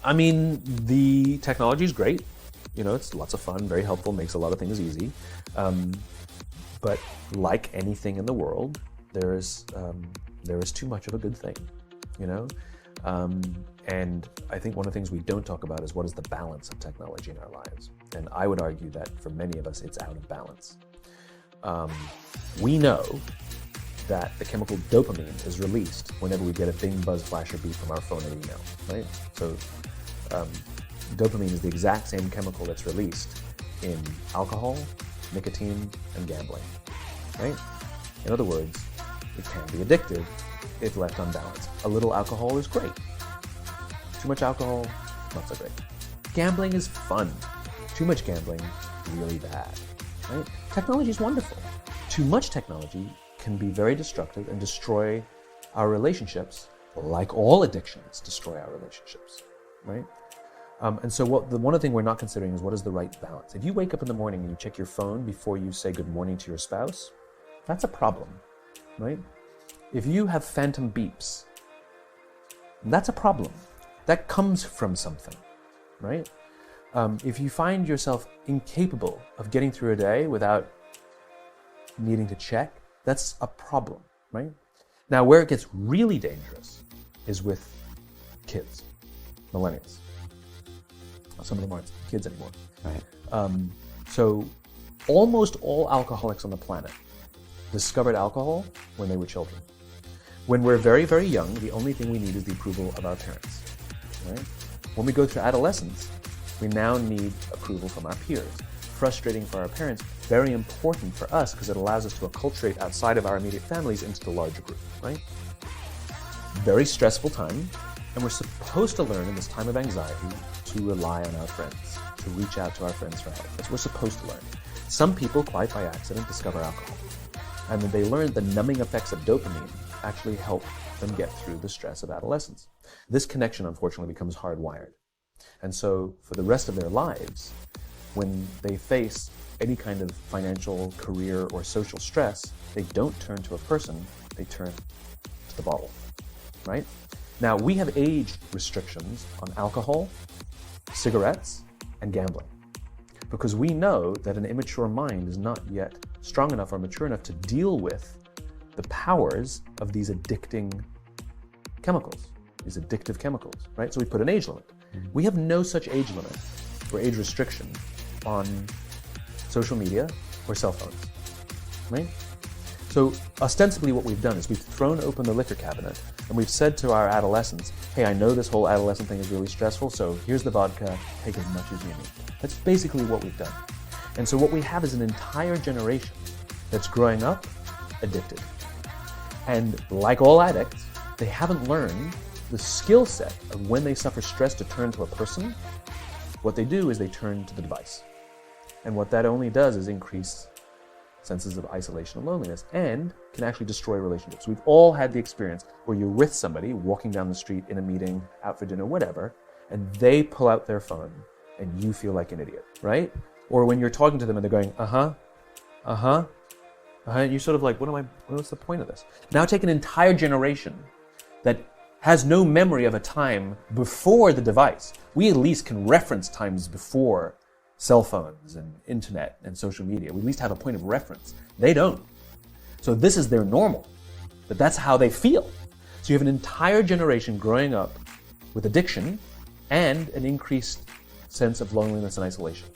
I mean, the technology is great. It's lots of fun, very helpful, makes a lot of things easy. But like anything in the world, there is too much of a good thing, And I think one of the things we don't talk about is what is the balance of technology in our lives. And I would argue that for many of us, it's out of balance. We know that the chemical dopamine is released whenever we get a bing, buzz, flash, or beep from our phone or email, right? So dopamine is the exact same chemical that's released in alcohol, nicotine, and gambling, right? In other words, it can be addictive if left unbalanced. A little alcohol is great. Too much alcohol, not so great. Gambling is fun. Too much gambling, really bad, right? Technology is wonderful. Too much technology can be very destructive and destroy our relationships, like all addictions destroy our relationships, right? And so one of the things we're not considering is what is the right balance. If you wake up in the morning and you check your phone before you say good morning to your spouse, that's a problem, right? If you have phantom beeps, that's a problem. That comes from something, right? If you find yourself incapable of getting through a day without needing to check, that's a problem, right? Now, where it gets really dangerous is with kids, millennials. Some of them aren't kids anymore. Right. So almost all alcoholics on the planet discovered alcohol when they were children. When we're very, very young, the only thing we need is the approval of our parents, right? When we go through adolescence, we now need approval from our peers. Frustrating for our parents, very important for us because it allows us to acculturate outside of our immediate families into the larger group, right? Very stressful time, and we're supposed to learn in this time of anxiety to rely on our friends, to reach out to our friends for help. That's what we're supposed to learn. Some people, quite by accident, discover alcohol. And then they learn the numbing effects of dopamine actually help them get through the stress of adolescence. This connection, unfortunately, becomes hardwired. And so for the rest of their lives, when they face any kind of financial, career, or social stress, they don't turn to a person, they turn to the bottle, right? Now, we have age restrictions on alcohol, cigarettes, and gambling, because we know that an immature mind is not yet strong enough or mature enough to deal with the powers of these addicting chemicals, these addictive chemicals, right? So we put an age limit. We have no such age limit or age restriction on social media or cell phones, right? So ostensibly what we've done is we've thrown open the liquor cabinet and we've said to our adolescents, hey, I know this whole adolescent thing is really stressful, so here's the vodka, take as much as you need. That's basically what we've done. And so what we have is an entire generation that's growing up addicted. And like all addicts, they haven't learned the skill set of when they suffer stress to turn to a person. What they do is they turn to the device. And what that only does is increase senses of isolation and loneliness, and can actually destroy relationships. We've all had the experience where you're with somebody, walking down the street, in a meeting, out for dinner, whatever, and they pull out their phone, and you feel like an idiot, right? Or when you're talking to them and they're going, and you're sort of like, what's the point of this? Now take an entire generation that has no memory of a time before the device. We at least can reference times before cell phones and internet and social media. We at least have a point of reference. They don't. So this is their normal, but that's how they feel. So you have an entire generation growing up with addiction and an increased sense of loneliness and isolation.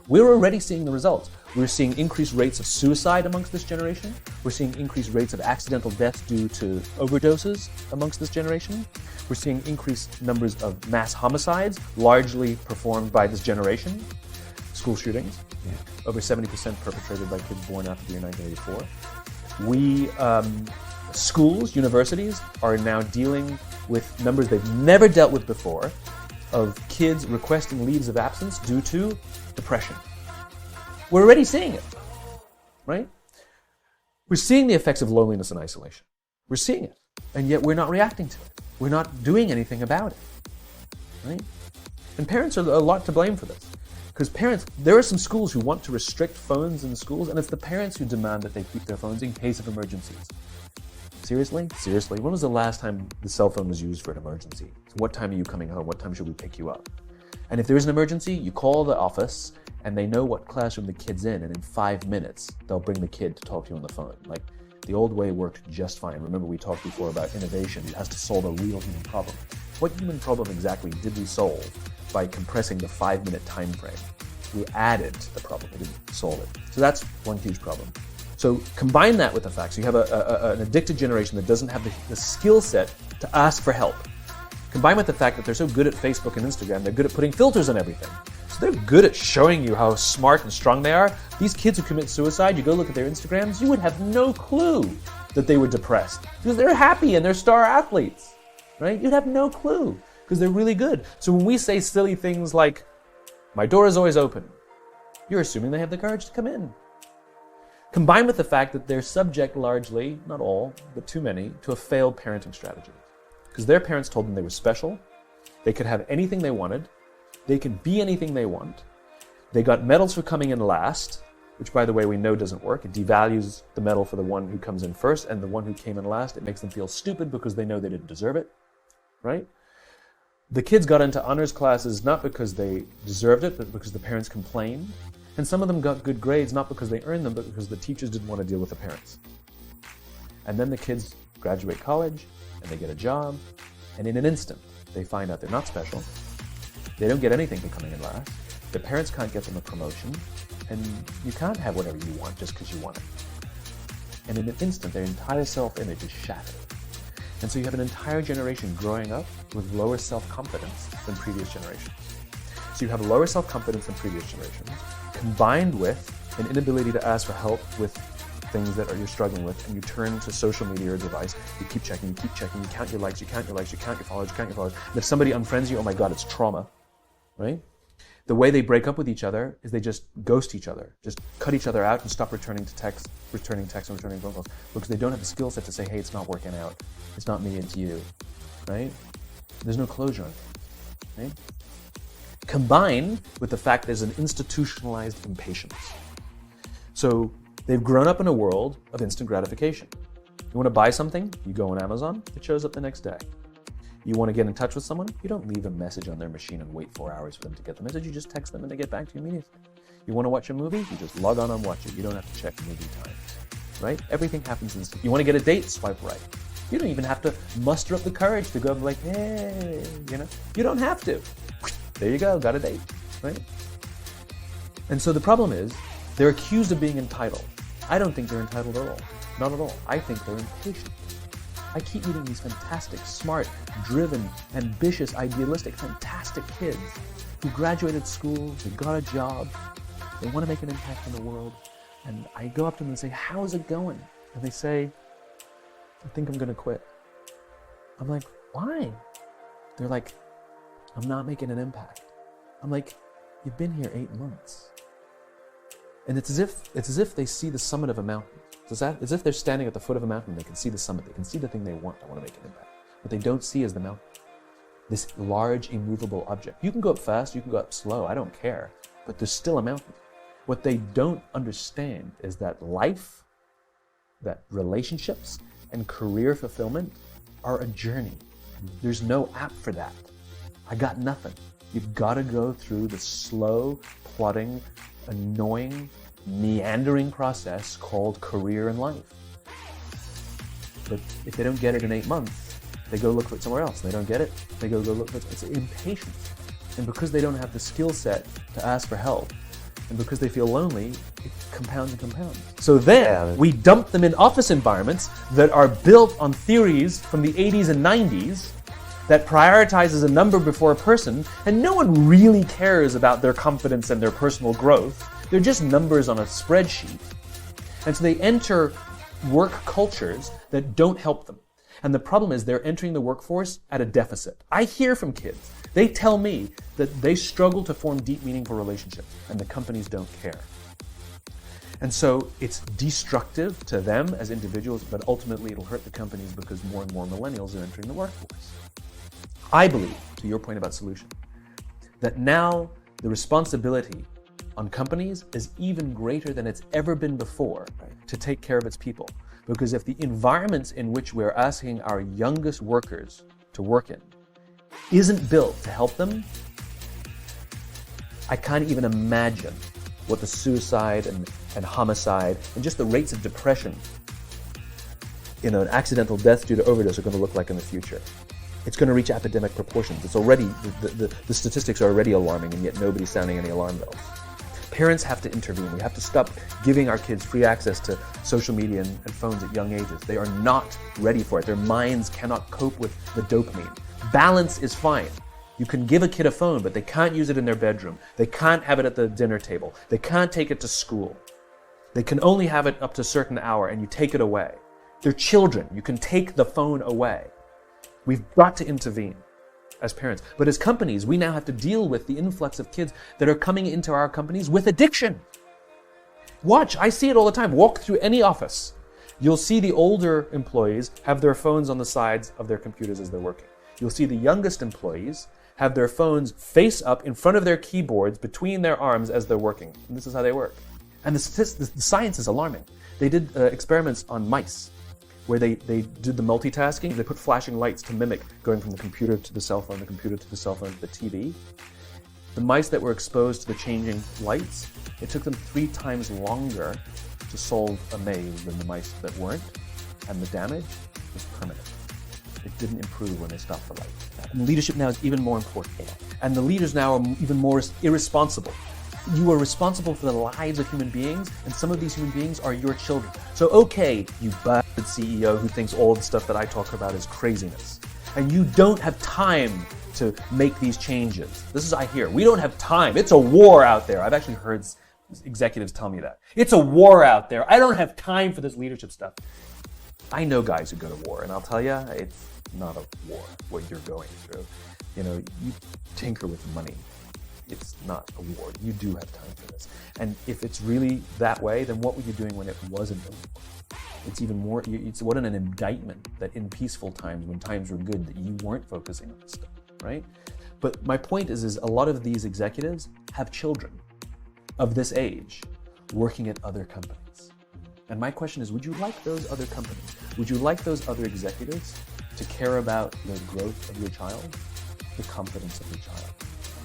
We're already seeing the results. We're seeing increased rates of suicide amongst this generation. We're seeing increased rates of accidental deaths due to overdoses amongst this generation. We're seeing increased numbers of mass homicides, largely performed by this generation. School shootings, over 70% perpetrated by kids born after the year 1984. Schools, universities are now dealing with numbers they've never dealt with before of kids requesting leaves of absence due to depression. We're already seeing it, right? We're seeing the effects of loneliness and isolation. We're seeing it, and yet we're not reacting to it. We're not doing anything about it, right? And parents are a lot to blame for this. Because parents, there are some schools who want to restrict phones in the schools, and it's the parents who demand that they keep their phones in case of emergencies. Seriously? Seriously? When was the last time the cell phone was used for an emergency? So what time are you coming home? What time should we pick you up? And if there is an emergency, you call the office and they know what classroom the kid's in, and in 5 minutes, they'll bring the kid to talk to you on the phone. Like, the old way worked just fine. Remember, we talked before about innovation. It has to solve a real human problem. What human problem exactly did we solve by compressing the 5-minute time frame? We added to the problem, we didn't solve it. So that's one huge problem. So combine that with the fact, so you have an addicted generation that doesn't have the skill set to ask for help. Combine with the fact that they're so good at Facebook and Instagram, they're good at putting filters on everything. So they're good at showing you how smart and strong they are. These kids who commit suicide, you go look at their Instagrams, you would have no clue that they were depressed because they're happy and they're star athletes, right? You'd have no clue because they're really good. So when we say silly things like, my door is always open, you're assuming they have the courage to come in. Combined with the fact that they're subject largely, not all, but too many, to a failed parenting strategy. Because their parents told them they were special, they could have anything they wanted, they can be anything they want, they got medals for coming in last, which by the way we know doesn't work. It devalues the medal for the one who comes in first, and the one who came in last, it makes them feel stupid because they know they didn't deserve it, right? The kids got into honors classes not because they deserved it, but because the parents complained. And some of them got good grades not because they earned them, but because the teachers didn't want to deal with the parents. And then the kids graduate college, and they get a job, and in an instant, they find out they're not special. They don't get anything for coming in last. Their parents can't get them a promotion, and you can't have whatever you want just because you want it. And in an instant, their entire self-image is shattered. And so you have an entire generation growing up with lower self-confidence than previous generations. So you have lower self-confidence than previous generations, combined with an inability to ask for help with things that you're struggling with, and you turn to social media or device, you keep checking, you count your likes, you count your followers, And if somebody unfriends you, oh my God, it's trauma, right? The way they break up with each other is they just ghost each other, just cut each other out and stop returning texts and returning phone calls, because they don't have the skill set to say, hey, it's not working out. It's not me, it's you, right? There's no closure on it, right? Combined with the fact there's an institutionalized impatience. So they've grown up in a world of instant gratification. You want to buy something, you go on Amazon, it shows up the next day. You want to get in touch with someone, you don't leave a message on their machine and wait 4 hours for them to get the message, you just text them and they get back to you immediately. You want to watch a movie, you just log on and watch it. You don't have to check movie times, right? Everything happens instantly. You want to get a date, swipe right. You don't even have to muster up the courage to go up like, hey, you don't have to. There you go, got a date, right? And so the problem is, they're accused of being entitled. I don't think they're entitled at all. Not at all. I think they're impatient. I keep meeting these fantastic, smart, driven, ambitious, idealistic, fantastic kids who graduated school, they got a job, they want to make an impact in the world, and I go up to them and say, how's it going? And they say, I think I'm going to quit. I'm like, why? They're like, I'm not making an impact. I'm like, you've been here 8 months. And it's as if they see the summit of a mountain. It's as if they're standing at the foot of a mountain, they can see the summit, they can see the thing they want to make an impact. What they don't see is the mountain. This large, immovable object. You can go up fast, you can go up slow, I don't care, but there's still a mountain. What they don't understand is that life, that relationships, and career fulfillment are a journey. There's no app for that. I got nothing. You've got to go through the slow, plodding, annoying, meandering process called career and life. But if they don't get it in 8 months, they go look for it somewhere else. They don't get it, they go look for it. It's impatience. And because they don't have the skill set to ask for help, and because they feel lonely, it compounds and compounds. So then we dump them in office environments that are built on theories from the 80s and 90s that prioritizes a number before a person, and no one really cares about their confidence and their personal growth. They're just numbers on a spreadsheet. And so they enter work cultures that don't help them. And the problem is they're entering the workforce at a deficit. I hear from kids. They tell me that they struggle to form deep, meaningful relationships, and the companies don't care. And so it's destructive to them as individuals, but ultimately it'll hurt the companies because more and more millennials are entering the workforce. I believe, to your point about solution, that now the responsibility on companies is even greater than it's ever been before to take care of its people. Because if the environments in which we're asking our youngest workers to work in isn't built to help them, I can't even imagine what the suicide and homicide and just the rates of depression, an accidental death due to overdose are going to look like in the future. It's going to reach epidemic proportions. It's already, the statistics are already alarming, and yet nobody's sounding any alarm bells. Parents have to intervene. We have to stop giving our kids free access to social media and phones at young ages. They are not ready for it. Their minds cannot cope with the dopamine. Balance is fine. You can give a kid a phone, but they can't use it in their bedroom. They can't have it at the dinner table. They can't take it to school. They can only have it up to a certain hour, and you take it away. They're children. You can take the phone away. We've got to intervene as parents. But as companies, we now have to deal with the influx of kids that are coming into our companies with addiction. Watch, I see it all the time. Walk through any office. You'll see the older employees have their phones on the sides of their computers as they're working. You'll see the youngest employees have their phones face up in front of their keyboards between their arms as they're working. And this is how they work. And the science is alarming. They did experiments on mice where they did the multitasking. They put flashing lights to mimic going from the computer to the cell phone, the computer to the cell phone to the TV. The mice that were exposed to the changing lights, it took them 3 times longer to solve a maze than the mice that weren't, and the damage was permanent. It didn't improve when they stopped the light. And leadership now is even more important. And the leaders now are even more irresponsible. You are responsible for the lives of human beings, and some of these human beings are your children. So okay, you bastard CEO who thinks all the stuff that I talk about is craziness, and you don't have time to make these changes. This is, I hear, we don't have time. It's a war out there. I've actually heard executives tell me that. It's a war out there. I don't have time for this leadership stuff. I know guys who go to war, and I'll tell you, it's not a war, what you're going through. You tinker with money. It's not a war. You do have time for this. And if it's really that way, then what were you doing when it wasn't a war? It's even more, it's what an indictment that in peaceful times, when times were good, that you weren't focusing on this stuff, right? But my point is a lot of these executives have children of this age working at other companies. And my question is, would you like those other companies? Would you like those other executives to care about the growth of your child, the confidence of your child,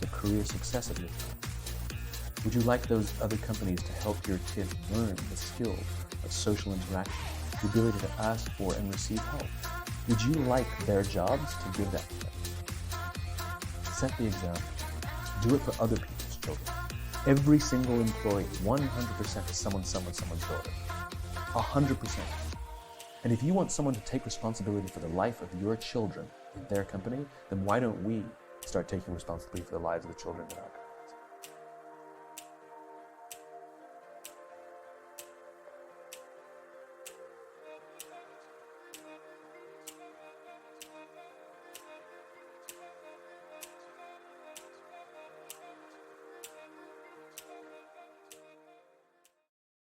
the career success of your child? Would you like those other companies to help your kid learn the skill of social interaction, the ability to ask for and receive help? Would you like their jobs to give that to them? Set the example. Do it for other people's children. Every single employee, 100% is someone's daughter. 100%. And if you want someone to take responsibility for the life of your children in their company, then why don't we start taking responsibility for the lives of the children in our